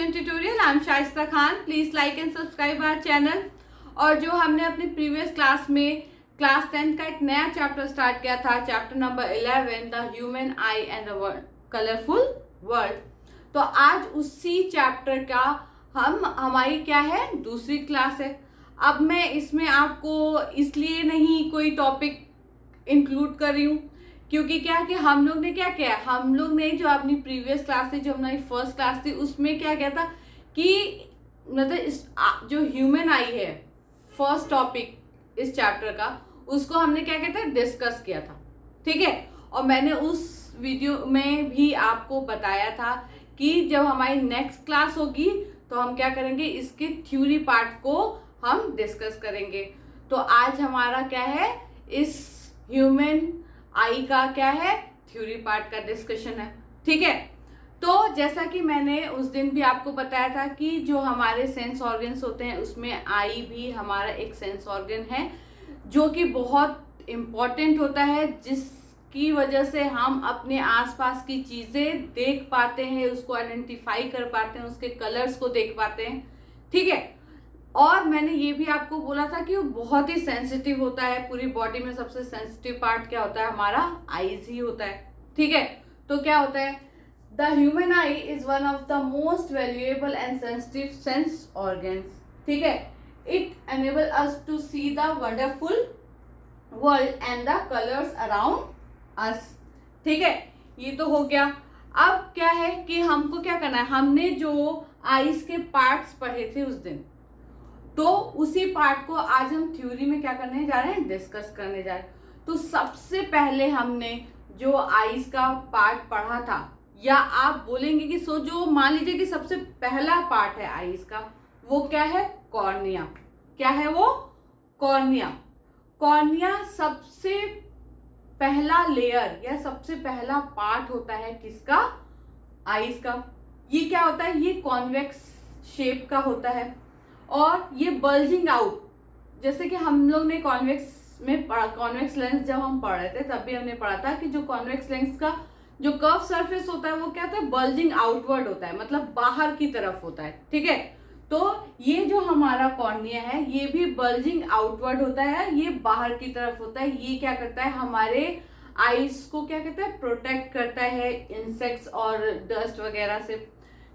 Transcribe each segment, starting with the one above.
Question tutorial. I am Shaista Khan. Please like and subscribe our channel. और जो हमने अपनी प्रीवियस क्लास में क्लास 10 का एक नया चैप्टर स्टार्ट किया था, chapter number 11, the human I and the colourful world. तो आज उसी चैप्टर का हमारी क्या है, दूसरी क्लास है। अब मैं इसमें आपको इसलिए नहीं कोई टॉपिक इंक्लूड कर रही हूँ क्योंकि क्या कि हम लोग ने क्या किया, हम लोग ने जो अपनी प्रीवियस क्लास थी, जो हमारी फर्स्ट क्लास थी, उसमें क्या किया था कि मतलब जो ह्यूमन आई है, फर्स्ट टॉपिक इस चैप्टर का, उसको हमने क्या कहते हैं, डिस्कस किया था। ठीक है। और मैंने उस वीडियो में भी आपको बताया था कि जब हमारी नेक्स्ट क्लास होगी तो हम क्या करेंगे, इसके थ्योरी पार्ट को हम डिस्कस करेंगे। तो आज हमारा क्या है, इस ह्यूमन आई का क्या है, थ्योरी पार्ट का डिस्कशन है। ठीक है। तो जैसा कि मैंने उस दिन भी आपको बताया था कि जो हमारे सेंस ऑर्गन्स होते हैं उसमें आई भी हमारा एक सेंस ऑर्गन है जो कि बहुत इम्पॉर्टेंट होता है, जिसकी वजह से हम अपने आसपास की चीज़ें देख पाते हैं, उसको आइडेंटिफाई कर पाते हैं, उसके कलर्स को देख पाते हैं। ठीक है। और मैंने ये भी आपको बोला था कि वो बहुत ही सेंसिटिव होता है। पूरी बॉडी में सबसे सेंसिटिव पार्ट क्या होता है, हमारा आईज ही होता है। ठीक है। तो क्या होता है, the human eye is one of the most valuable and sensitive sense organs. ठीक है। It enable us to see the wonderful world and the colours around us. ठीक है। ये तो हो गया। अब क्या है कि हमको क्या करना है, हमने जो आईज के पार्ट्स पढ़े थे उस दिन, तो उसी पार्ट को आज हम थ्योरी में क्या करने जा रहे हैं, डिस्कस करने जा रहे हैं। तो सबसे पहले हमने जो आईज का पार्ट पढ़ा था, या आप बोलेंगे कि जो मान लीजिए कि सबसे पहला पार्ट है आईज का, वो क्या है, कॉर्निया। क्या है वो, कॉर्निया। कॉर्निया सबसे पहला लेयर या सबसे पहला पार्ट होता है किसका, आईज का। ये क्या होता है, ये कॉन्वेक्स शेप का होता है और ये बल्जिंग आउट, जैसे कि हम लोग ने कॉन्वेक्स में पढ़ा, कॉन्वेक्स लेंस जब हम पढ़ रहे थे तब भी हमने पढ़ा था कि जो कॉन्वेक्स लेंस का जो कर्व सरफेस होता है वो क्या होता है, बल्जिंग आउटवर्ड होता है, मतलब बाहर की तरफ होता है। ठीक है। तो ये जो हमारा कॉर्निया है ये भी बल्जिंग आउटवर्ड होता है, ये बाहर की तरफ होता है। ये क्या करता है, हमारे आईज को क्या कहता है, प्रोटेक्ट करता है इंसेक्ट्स और डस्ट वगैरह से।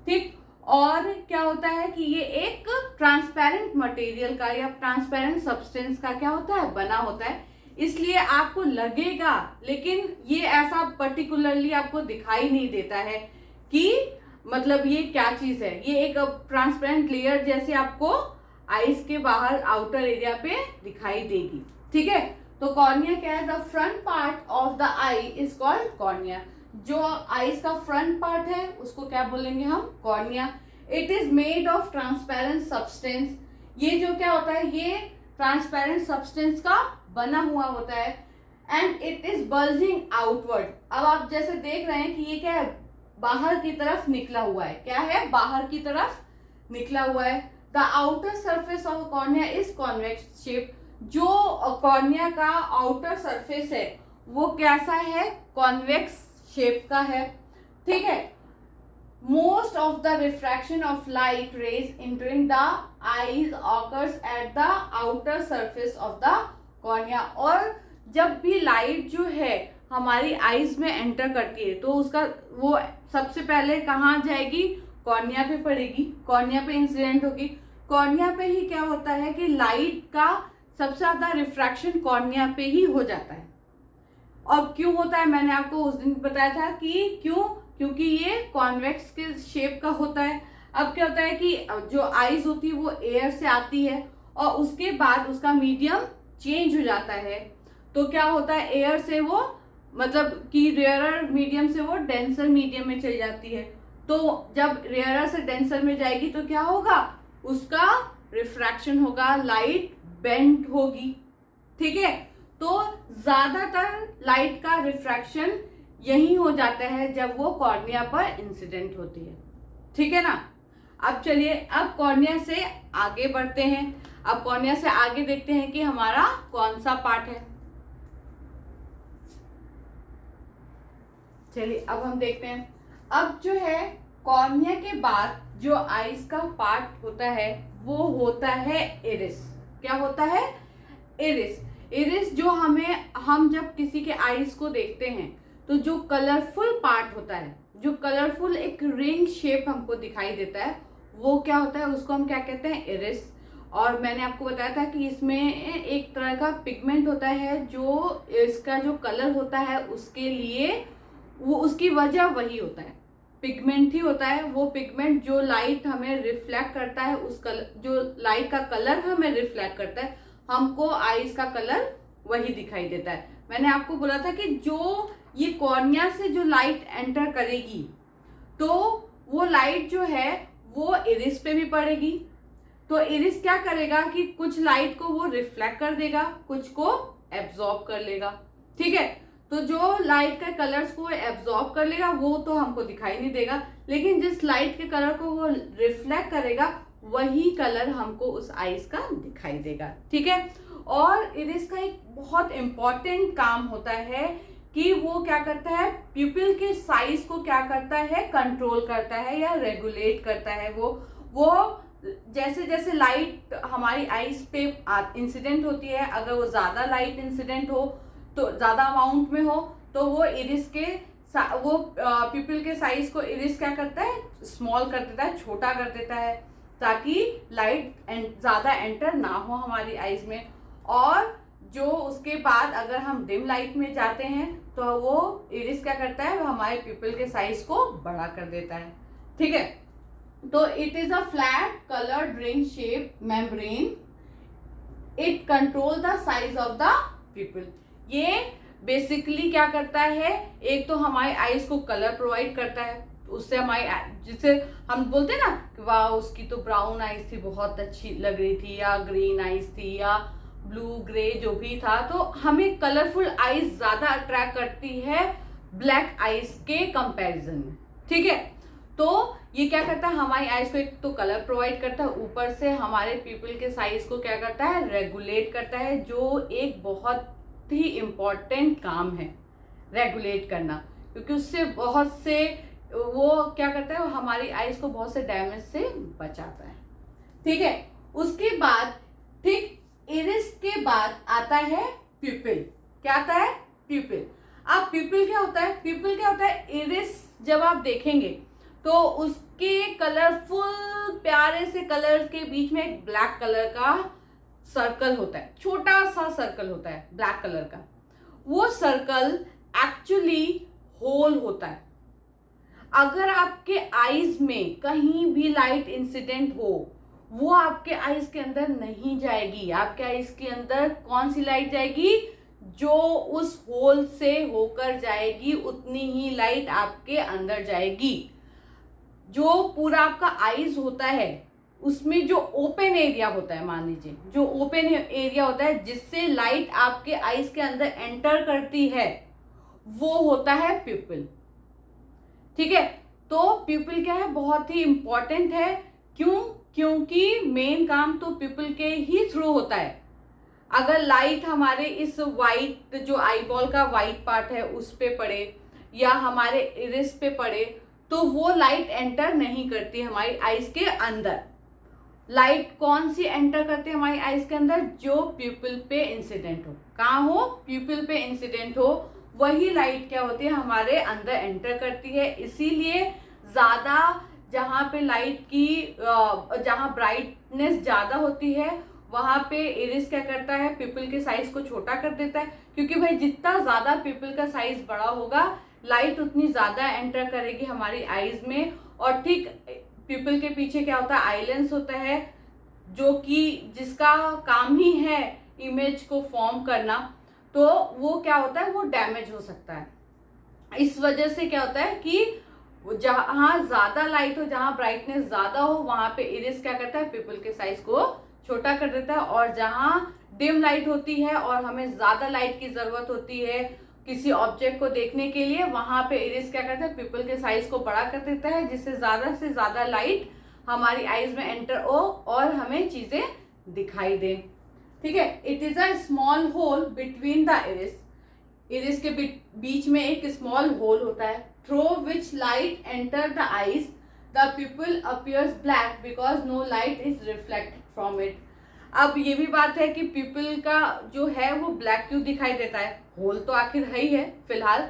ठीक। और क्या होता है कि ये एक ट्रांसपेरेंट मटेरियल का या ट्रांसपेरेंट सब्सटेंस का क्या होता है, बना होता है। इसलिए आपको लगेगा, लेकिन ये ऐसा पर्टिकुलरली आपको दिखाई नहीं देता है कि मतलब ये क्या चीज है। ये एक ट्रांसपेरेंट लेयर जैसे आपको आईज के बाहर आउटर एरिया पे दिखाई देगी। ठीक है। तो कॉर्निया क्या है, the front part of the eye is called cornea. जो आईज का फ्रंट पार्ट है उसको क्या बोलेंगे हम, cornea. It is made of transparent substance. ये जो क्या होता है, ये ट्रांसपेरेंट सब्सटेंस का बना हुआ होता है। And it is bulging outward. अब आप जैसे देख रहे हैं कि ये क्या है, बाहर की तरफ निकला हुआ है। क्या है, बाहर की तरफ निकला हुआ है। The outer surface of cornea is convex shape. जो कॉर्निया का आउटर सरफेस है वो कैसा है, कॉन्वेक्स शेप का है। ठीक है। Most of the refraction of light rays entering the eyes occurs at the outer surface of the cornea. और जब भी लाइट जो है हमारी आईज में एंटर करती है तो उसका वो सबसे पहले कहाँ जाएगी, कॉर्निया पे पड़ेगी, कॉर्निया पे इंसिडेंट होगी। कॉर्निया पे ही क्या होता है कि लाइट का सबसे ज्यादा रिफ्रैक्शन कॉर्निया पे ही हो जाता है। और क्यों होता है, मैंने आपको उस दिन बताया था कि क्यों, क्योंकि ये कॉन्वेक्स के शेप का होता है। अब क्या होता है कि जो आईज होती है वो एयर से आती है और उसके बाद उसका मीडियम चेंज हो जाता है। तो क्या होता है, एयर से वो मतलब कि रेयरर मीडियम से वो डेंसर मीडियम में चली जाती है। तो जब रेयरर से डेंसर में जाएगी तो क्या होगा, उसका रिफ्रैक्शन होगा, लाइट बेंड होगी। ठीक है। तो ज्यादातर लाइट का रिफ्रैक्शन यही हो जाता है जब वो कॉर्निया पर इंसिडेंट होती है। ठीक है ना। अब चलिए, अब कॉर्निया से आगे बढ़ते हैं। अब कॉर्निया से आगे देखते हैं कि हमारा कौन सा पार्ट है। चलिए अब हम देखते हैं। अब जो है कॉर्निया के बाद जो आईज का पार्ट होता है वो होता है इरिस। क्या होता है? इरिस। इरिस जो हम जब किसी के आईज को देखते हैं तो जो कलरफुल पार्ट होता है, जो कलरफुल एक रिंग शेप हमको दिखाई देता है, वो क्या होता है? उसको हम क्या कहते हैं? इरिस। और मैंने आपको बताया था कि इसमें एक तरह का पिगमेंट होता है, जो इसका जो कलर होता है उसके लिए वो उसकी वजह वही होता है, पिगमेंट ही होता है। वो पिगमेंट जो लाइट हमें रिफ्लेक्ट करता है, उस कलर जो लाइट का कलर हमें रिफ्लेक्ट करता है, हमको आईज का कलर वही दिखाई देता है। मैंने आपको बोला था कि जो ये कॉर्निया से जो लाइट एंटर करेगी तो वो लाइट जो है वो इरिस पे भी पड़ेगी। तो इरिस क्या करेगा कि कुछ लाइट को वो रिफ्लेक्ट कर देगा, कुछ को एब्जॉर्ब कर लेगा। ठीक है, तो जो लाइट के कलर्स को एब्जॉर्ब कर लेगा वो तो हमको दिखाई नहीं देगा, लेकिन जिस लाइट के कलर को वो रिफ्लेक्ट करेगा वही कलर हमको उस आईज का दिखाई देगा। ठीक है, और इरिस का एक बहुत इंपॉर्टेंट काम होता है कि वो क्या करता है? प्यूपिल के साइज को क्या करता है? कंट्रोल करता है या रेगुलेट करता है। वो जैसे जैसे लाइट हमारी आईज पे इंसिडेंट होती है, अगर वो ज्यादा लाइट इंसिडेंट हो तो ज्यादा अमाउंट में हो तो वो इरिस के वो प्यूपिल के साइज को इरिस क्या करता है? स्मॉल कर देता है, छोटा कर देता है, ताकि लाइट ज्यादा एंटर ना हो हमारी आईज में। और जो उसके बाद अगर हम डिम लाइट में जाते हैं तो वो इरिस क्या करता है? वो हमारे प्यूपिल के साइज को बड़ा कर देता है। ठीक है, तो it is a flat coloured ring shape membrane, it control the size of the प्यूपिल। ये बेसिकली क्या करता है? एक तो हमारे आईज को कलर प्रोवाइड करता है, उससे हमारी जिससे हम बोलते हैं ना कि वाह उसकी तो ब्राउन आईज थी, बहुत अच्छी लग रही थी, या ग्रीन आईज थी, या ब्लू ग्रे जो भी था, तो हमें कलरफुल आईज ज्यादा अट्रैक्ट करती है ब्लैक आईज के कंपैरिजन में। ठीक है, तो ये क्या करता है? हमारी आईज को एक तो कलर प्रोवाइड करता है, ऊपर से हमारे पीपल के साइज को क्या करता है? रेगुलेट करता है, जो एक बहुत ही इम्पॉर्टेंट काम है रेगुलेट करना, क्योंकि उससे बहुत से वो क्या करता है? वो हमारी आईज को बहुत से डैमेज से बचाता है। ठीक है, उसके बाद ठीक इरिस के बाद आता है प्यूपिल। क्या आता है? प्यूपिल। अब प्यूपिल क्या होता है? प्यूपिल क्या होता है? इरिस जब आप देखेंगे तो उसके कलरफुल प्यारे से कलर के बीच में एक ब्लैक कलर का सर्कल होता है, छोटा सा सर्कल होता है ब्लैक कलर का। वो सर्कल एक्चुअली होल होता है। अगर आपके आईज में कहीं भी लाइट इंसिडेंट हो, वो आपके आईज के अंदर नहीं जाएगी। आपके आईज के अंदर कौन सी लाइट जाएगी? जो उस होल से होकर जाएगी उतनी ही लाइट आपके अंदर जाएगी। जो पूरा आपका आईज होता है उसमें जो ओपन एरिया होता है, मान लीजिए जो ओपन एरिया होता है जिससे लाइट आपके आईज के अंदर एंटर करती है, वो होता है प्यूपिल। ठीक है, तो प्यूपिल क्या है? बहुत ही इंपॉर्टेंट है। क्यों? क्योंकि मेन काम तो प्यूपिल के ही थ्रू होता है। अगर लाइट हमारे इस वाइट जो आईबॉल का वाइट पार्ट है उस पे पड़े या हमारे इरिस पे पड़े तो वो लाइट एंटर नहीं करती हमारी आईज के अंदर। लाइट कौन सी एंटर करती है हमारी आईज के अंदर? जो प्यूपिल पे इंसिडेंट हो। कहाँ हो? प्यूपिल पे इंसिडेंट हो, वही लाइट क्या होती है? हमारे अंदर एंटर करती है। इसीलिए ज्यादा जहाँ पे लाइट की जहाँ ब्राइटनेस ज्यादा होती है वहां पे इरिस क्या करता है? प्यूपिल के साइज को छोटा कर देता है, क्योंकि भाई जितना ज्यादा प्यूपिल का साइज बड़ा होगा लाइट उतनी ज्यादा एंटर करेगी हमारी आईज में। और ठीक प्यूपिल के पीछे क्या होता है? आईलेंस होता है, जो कि जिसका काम ही है इमेज को फॉर्म करना। तो वो क्या होता है? वो डैमेज हो सकता है। इस वजह से क्या होता है कि जहाँ ज्यादा लाइट हो, जहाँ ब्राइटनेस ज्यादा हो, वहां पे इरिस क्या करता है? प्यूपिल के साइज को छोटा कर देता है। और जहाँ डिम लाइट होती है और हमें ज्यादा लाइट की जरूरत होती है किसी ऑब्जेक्ट को देखने के लिए, वहां पे इरिस क्या करता है? प्यूपिल के साइज को बड़ा कर देता है, जिससे ज्यादा से ज्यादा लाइट हमारी आईज में एंटर हो और हमें चीजें दिखाई दे। ठीक है, it is a small hole between the iris. Iris के बीच में एक स्मॉल होल होता है, through which light enter the eyes the pupil appears black because no light is reflected from it. अब ये भी बात है कि pupil का जो है वो ब्लैक क्यों दिखाई देता है, होल तो आखिर है ही है फिलहाल,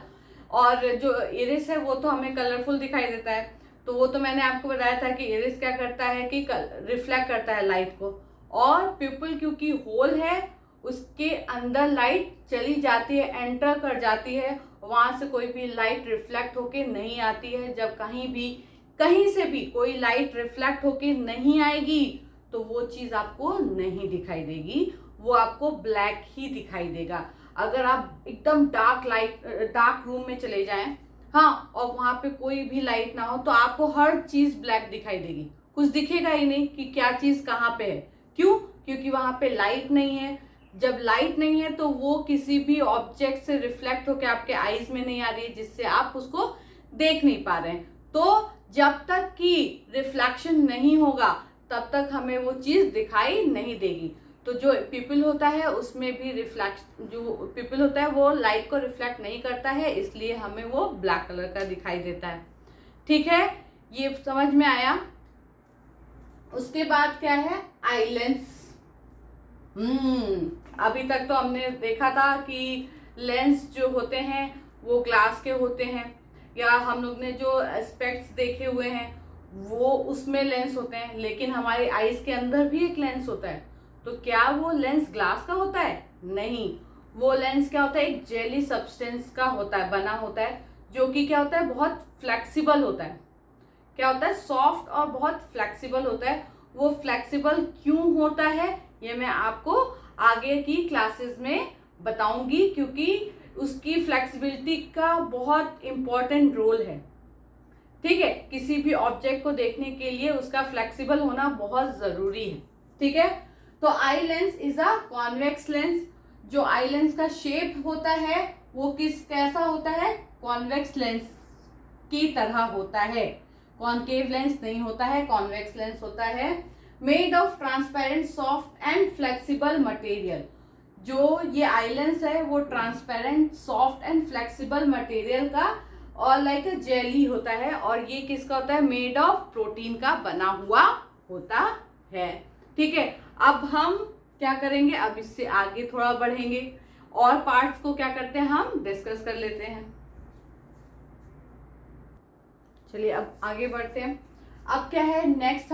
और जो इरिस है वो तो हमें कलरफुल दिखाई देता है। तो वो तो मैंने आपको बताया था कि इरिस क्या करता है कि रिफ्लेक्ट करता है लाइट को, और प्यूपिल क्योंकि होल है उसके अंदर लाइट चली जाती है, एंटर कर जाती है, वहाँ से कोई भी लाइट रिफ्लेक्ट होके नहीं आती है। जब कहीं से भी कोई लाइट रिफ्लेक्ट होके नहीं आएगी तो वो चीज़ आपको नहीं दिखाई देगी, वो आपको ब्लैक ही दिखाई देगा। अगर आप एकदम डार्क रूम में चले जाएं, हाँ, और वहाँ पे कोई भी लाइट ना हो तो आपको हर चीज़ ब्लैक दिखाई देगी, कुछ दिखेगा ही नहीं कि क्या चीज़ कहाँ पे है। क्यों? क्योंकि वहाँ पे लाइट नहीं है। जब लाइट नहीं है तो वो किसी भी ऑब्जेक्ट से रिफ्लेक्ट होकर आपके आईज में नहीं आ रही है, जिससे आप उसको देख नहीं पा रहे हैं। तो जब तक कि रिफ्लेक्शन नहीं होगा तब तक हमें वो चीज़ दिखाई नहीं देगी। तो जो पीपल होता है उसमें भी जो पीपल होता है वो लाइट को रिफ्लेक्ट नहीं करता है, इसलिए हमें वो ब्लैक कलर का दिखाई देता है। ठीक है, ये समझ में आया। उसके बाद क्या है, आई लेंस। अभी तक तो हमने देखा था कि लेंस जो होते हैं वो ग्लास के होते हैं, या हम लोग ने जो एस्पेक्ट्स देखे हुए हैं वो उसमें लेंस होते हैं, लेकिन हमारी आईज के अंदर भी एक लेंस होता है। तो क्या वो लेंस ग्लास का होता है? नहीं, वो लेंस क्या होता है, एक जेली सब्सटेंस का होता है, बना होता है, जो कि क्या होता है, बहुत फ्लेक्सिबल होता है। क्या होता है, सॉफ्ट और बहुत फ्लेक्सिबल होता है। वो फ्लेक्सिबल क्यों होता है ये मैं आपको आगे की क्लासेस में बताऊंगी, क्योंकि उसकी फ्लेक्सिबिलिटी का बहुत इम्पोर्टेंट रोल है। ठीक है, किसी भी ऑब्जेक्ट को देखने के लिए उसका फ्लेक्सिबल होना बहुत ज़रूरी है। ठीक है, तो eye lens is a convex lens. जो आई लेंस का शेप होता है वो कैसा होता है, कॉन्वेक्स लेंस की तरह होता है, कॉनकेव लेंस नहीं होता है, कॉन्वेक्स लेंस होता है। Made of transparent soft and flexible material. जो ये आई लेंस है वो transparent soft and flexible material का और लाइक अ जेली होता है, और ये किसका होता है, मेड ऑफ प्रोटीन का बना हुआ होता है। ठीक है, अब हम क्या करेंगे, अब इससे आगे थोड़ा बढ़ेंगे और पार्ट्स को क्या करते हैं, हम डिस्कस कर लेते हैं। चलिए अब आगे बढ़ते हैं। अब क्या है नेक्स्ट,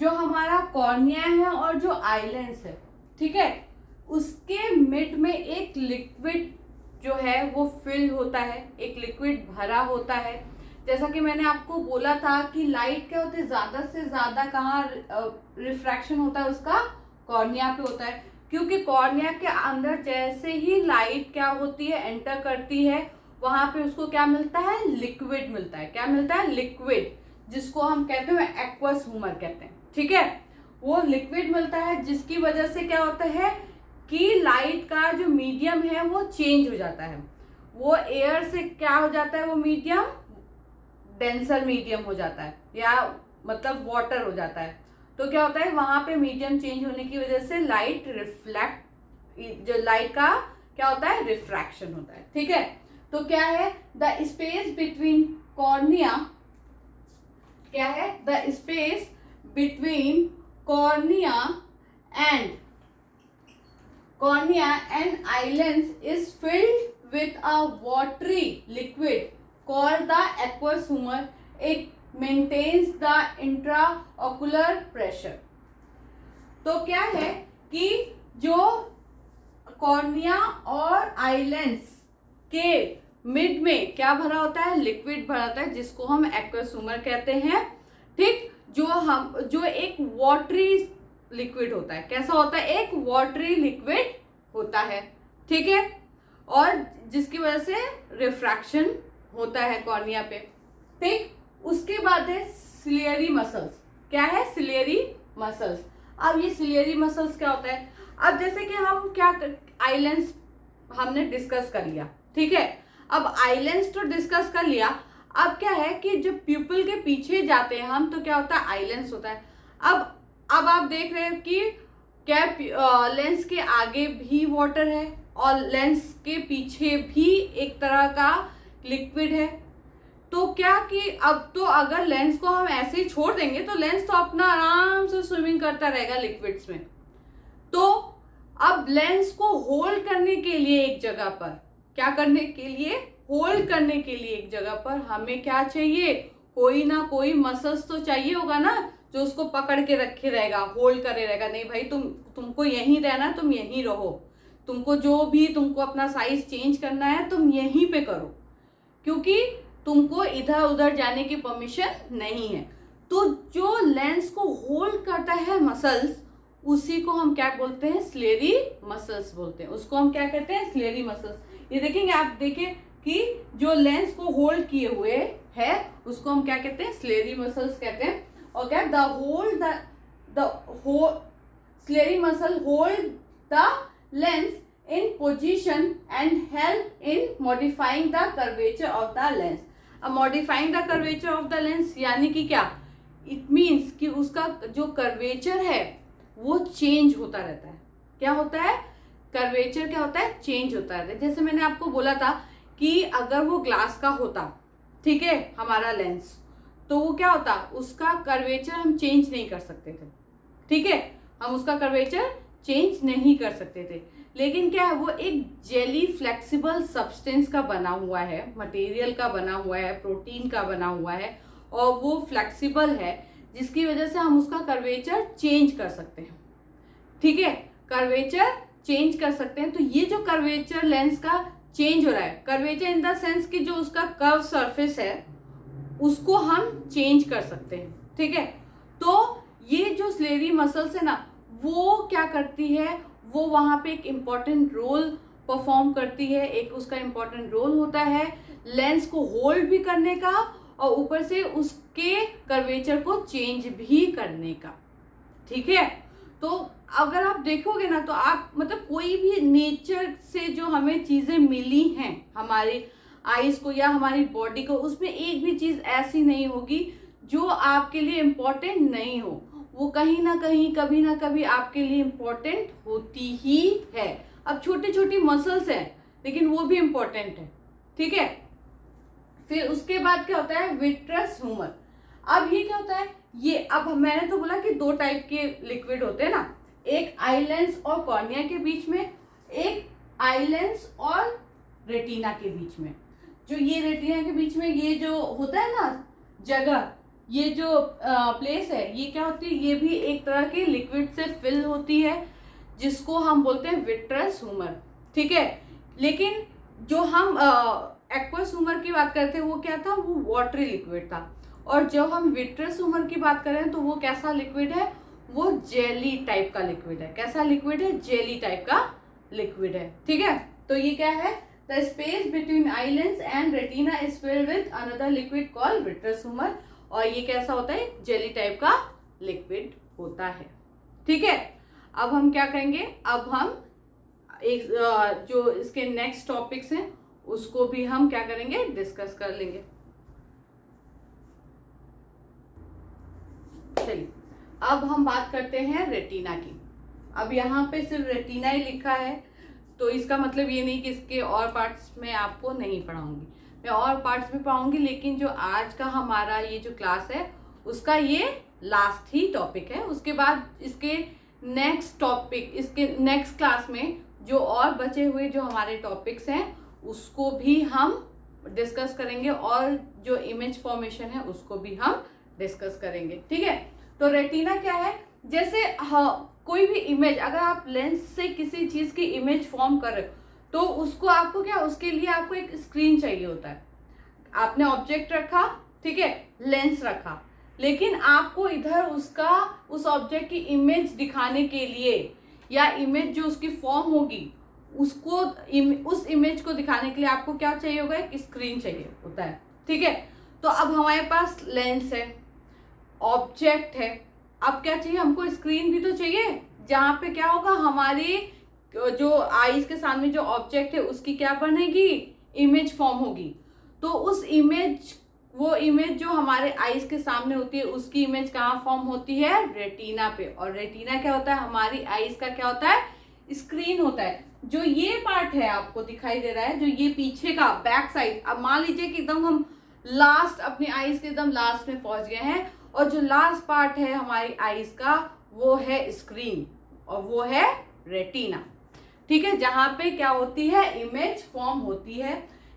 हमारा कॉर्निया है और जो आई लेंस है, ठीक है, उसके मिड में एक लिक्विड जो है वो फिल्ड होता है, एक लिक्विड भरा होता है। जैसा कि मैंने आपको बोला था कि लाइट क्या होती है, ज़्यादा से ज़्यादा कहाँ रिफ्रैक्शन होता है, उसका कॉर्निया पे होता है। क्योंकि कॉर्निया के अंदर जैसे ही लाइट क्या होती है, एंटर करती है, वहाँ पे उसको क्या मिलता है, लिक्विड मिलता है। क्या मिलता है, लिक्विड, जिसको हम कहते हैं एक्वस ह्यूमर कहते हैं। ठीक है, वो लिक्विड मिलता है, जिसकी वजह से क्या होता है कि लाइट का जो मीडियम है वो चेंज हो जाता है। वो एयर से क्या हो जाता है, वो मीडियम डेंसर मीडियम हो जाता है, या मतलब वाटर हो जाता है। तो क्या होता है, वहां पे मीडियम चेंज होने की वजह से लाइट जो लाइट का क्या होता है, रिफ्रैक्शन होता है। ठीक है, तो क्या है, द स्पेस बिटवीन कॉर्निया, क्या है, the space between cornea and eye lens is filled with a watery liquid called the aqueous humor. It maintains the intraocular pressure. तो क्या है कि जो कॉर्निया और आई लेंस के मिड में क्या भरा होता है, लिक्विड भरा होता है, जिसको हम एक्वस ह्यूमर कहते हैं। ठीक, जो एक वाटरी लिक्विड होता है, कैसा होता है, एक वाटरी लिक्विड होता है। ठीक है, और जिसकी वजह से रिफ्रैक्शन होता है कॉर्निया पे। ठीक, उसके बाद है सिलियरी मसल्स। क्या है, सिलियरी मसल्स। अब ये सिलियरी मसल्स क्या होता है, अब जैसे कि हम क्या आई लेंस हमने डिस्कस कर लिया। ठीक है, अब आई लेंस तो डिस्कस कर लिया, अब क्या है कि जब प्यूपिल के पीछे जाते हैं हम तो क्या होता है, आई लेंस होता है। अब आप देख रहे हैं कि क्या लेंस के आगे भी वाटर है और लेंस के पीछे भी एक तरह का लिक्विड है। तो क्या कि अब तो अगर लेंस को हम ऐसे ही छोड़ देंगे तो लेंस तो अपना आराम से स्विमिंग करता रहेगा लिक्विड्स में। तो अब लेंस को होल्ड करने के लिए एक जगह पर, क्या करने के लिए, होल्ड करने के लिए एक जगह पर हमें क्या चाहिए, कोई ना कोई मसल्स तो चाहिए होगा ना, जो उसको पकड़ के रखे रहेगा, होल्ड करे रहेगा। नहीं भाई तुमको यहीं रहना, तुम यहीं रहो, तुमको जो भी तुमको अपना साइज चेंज करना है तुम यहीं पे करो, क्योंकि तुमको इधर उधर जाने की परमिशन नहीं है। तो जो लेंस को होल्ड करता है मसल्स, उसी को हम क्या बोलते हैं, स्लेरी मसल्स बोलते हैं। उसको हम क्या कहते हैं, स्लेरी मसल्स। ये देखेंगे आप, देखें कि जो लेंस को होल्ड किए हुए है उसको हम क्या कहते हैं, स्लेरी मसल्स कहते हैं। और क्या, the slurry muscle hold the lens in position and help in modifying the curvature of the lens। अब modifying the curvature of the lens यानी कि क्या, it means कि उसका जो कर्वेचर है वो चेंज होता रहता है। क्या होता है, कर्वेचर क्या होता है, चेंज होता रहता है। जैसे मैंने आपको बोला था कि अगर वो ग्लास का होता, ठीक है, हमारा लेंस, तो वो क्या होता, उसका कर्वेचर हम चेंज नहीं कर सकते थे, ठीक है, हम उसका कर्वेचर चेंज नहीं कर सकते थे। लेकिन क्या है, वो एक जेली फ्लेक्सिबल सब्सटेंस का बना हुआ है, मटेरियल का बना हुआ है, प्रोटीन का बना हुआ है, और वो फ्लेक्सिबल है, जिसकी वजह से हम उसका कर्वेचर चेंज कर सकते हैं, ठीक है, कर्वेचर चेंज कर सकते हैं। तो ये जो कर्वेचर लेंस का चेंज हो रहा है, कर्वेचर इन द सेंस कि जो उसका कर्व सरफेस है उसको हम चेंज कर सकते हैं, ठीक है। तो ये जो स्लेरी मसल्स है ना, वो क्या करती है, वो वहाँ पे एक इम्पॉर्टेंट रोल परफॉर्म करती है। एक उसका इम्पॉर्टेंट रोल होता है लेंस को होल्ड भी करने का, और ऊपर से उसके कर्वेचर को चेंज भी करने का, ठीक है। तो अगर आप देखोगे ना, तो आप मतलब कोई भी नेचर से जो हमें चीज़ें मिली हैं हमारी आईज को या हमारी बॉडी को, उसमें एक भी चीज़ ऐसी नहीं होगी जो आपके लिए इम्पॉर्टेंट नहीं हो। वो कहीं ना कहीं, कभी ना कभी आपके लिए इम्पोर्टेंट होती ही है। अब छोटी छोटी मसल्स हैं लेकिन वो भी इम्पोर्टेंट है, ठीक है। फिर उसके बाद क्या होता है, विट्रस ह्यूमर। अब ये क्या होता है, ये अब मैंने तो बोला कि 2 टाइप के लिक्विड होते हैं ना, एक आई लेंस और कॉर्निया के बीच में, एक आई लेंस और रेटिना के बीच में। जो ये रेटिना के बीच में ये जो होता है ना जगह, ये जो प्लेस है, ये क्या होती है, ये भी एक तरह की लिक्विड से फिल होती है, जिसको हम बोलते हैं विट्रस ह्यूमर, ठीक है। लेकिन जो हम एक्वस ह्यूमर की बात करते हैं वो क्या था, वो वाटरी लिक्विड था। और जब हम विट्रस ह्यूमर की बात करें तो वो कैसा लिक्विड है, वो जेली टाइप का लिक्विड है। कैसा लिक्विड है, जेली टाइप का लिक्विड है, ठीक है। तो ये क्या है, the space between eye lens and retina is filled with another liquid called vitreous humour. और ये कैसा होता है, जेली टाइप का लिक्विड होता है, ठीक है। अब हम क्या करेंगे, अब हम एक जो इसके नेक्स्ट टॉपिक्स हैं उसको भी हम क्या करेंगे, डिस्कस कर लेंगे। चलिए अब हम बात करते हैं रेटिना की। अब यहाँ पे सिर्फ रेटिना ही लिखा है, तो इसका मतलब ये नहीं कि इसके और पार्ट्स में आपको नहीं पढ़ाऊंगी, मैं और पार्ट्स भी पढ़ाऊंगी। लेकिन जो आज का हमारा ये जो क्लास है उसका ये लास्ट ही टॉपिक है। उसके बाद इसके नेक्स्ट टॉपिक, इसके नेक्स्ट क्लास में जो और बचे हुए जो हमारे टॉपिक्स हैं उसको भी हम डिस्कस करेंगे, और जो इमेज फॉर्मेशन है उसको भी हम डिस्कस करेंगे, ठीक है। तो रेटिना क्या है, जैसे कोई भी इमेज, अगर आप लेंस से किसी चीज़ की इमेज फॉर्म कर रहे हो तो उसको आपको क्या, उसके लिए आपको एक स्क्रीन चाहिए होता है। आपने ऑब्जेक्ट रखा, ठीक है, लेंस रखा, लेकिन आपको इधर उसका, उस ऑब्जेक्ट की इमेज दिखाने के लिए, या इमेज जो उसकी फॉर्म होगी उसको, उस इमेज को दिखाने के लिए आपको क्या चाहिए होगा, एक स्क्रीन चाहिए होता है, ठीक है। तो अब हमारे पास लेंस है, ऑब्जेक्ट है, अब क्या चाहिए हमको, स्क्रीन भी तो चाहिए, जहाँ पे क्या होगा, हमारी जो आईज के सामने जो ऑब्जेक्ट है उसकी क्या बनेगी, इमेज फॉर्म होगी। तो उस इमेज, वो इमेज जो हमारे आईज के सामने होती है उसकी इमेज कहाँ फॉर्म होती है, रेटिना पे। और रेटिना क्या होता है, हमारी आईज का क्या होता है, स्क्रीन होता है। जो ये पार्ट है आपको दिखाई दे रहा है, जो ये पीछे का बैक साइड, अब मान लीजिए कि एकदम हम लास्ट, अपनी आईज के एकदम लास्ट में पहुंच गए हैं। और जो लास्ट पार्ट है हमारी आईज का वो है स्क्रीन और वो है रेटिना। ठीक है, जहां पे क्या होती है, इमेज फॉर्म होती है।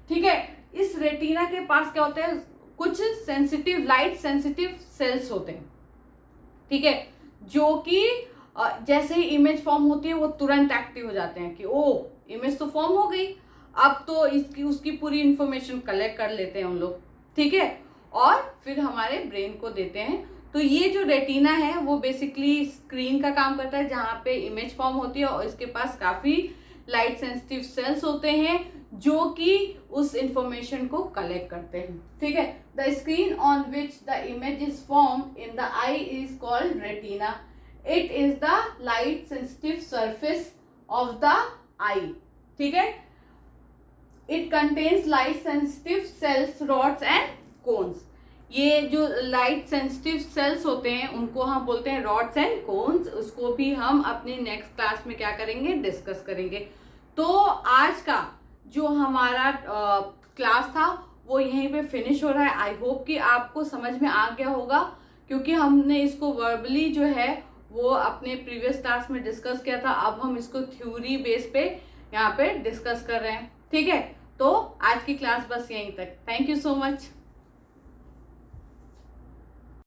ठीक है, इस रेटिना के पास क्या होता है, कुछ सेंसिटिव, लाइट सेंसिटिव सेल्स होते हैं। ठीक है, जो कि जैसे ही इमेज फॉर्म होती है वो तुरंत एक्टिव हो जाते हैं कि ओ इमेज तो फॉर्म हो गई, अब तो इसकी उसकी पूरी इंफॉर्मेशन कलेक्ट कर लेते हैं हम लोग। ठीक है, और फिर हमारे ब्रेन को देते हैं। तो ये जो रेटिना है वो बेसिकली स्क्रीन का काम करता है, जहाँ पे इमेज फॉर्म होती है और इसके पास काफ़ी लाइट सेंसिटिव सेल्स होते हैं जो कि उस इंफॉर्मेशन को कलेक्ट करते हैं। ठीक है, the screen on which the image is form in the eye is called retina. It is the light sensitive surface of the eye. ठीक है, it contains light sensitive cells, rods and cones. ये जो light sensitive sales होते हैं उनको हम बोलते हैं रॉड्स एंड कोन्स। उसको भी हम अपनी नेक्स्ट क्लास में क्या करेंगे, डिस्कस करेंगे। तो आज का जो हमारा क्लास था वो यहीं पे फिनिश हो रहा है। आई होप कि आपको समझ में आ गया होगा, क्योंकि हमने इसको वर्बली जो है वो अपने प्रीवियस क्लास में डिस्कस किया था। अब हम इसको थ्योरी बेस पे यहाँ पे डिस्कस कर रहे हैं। ठीक है, तो आज की क्लास बस यहीं तक। Thank you so much.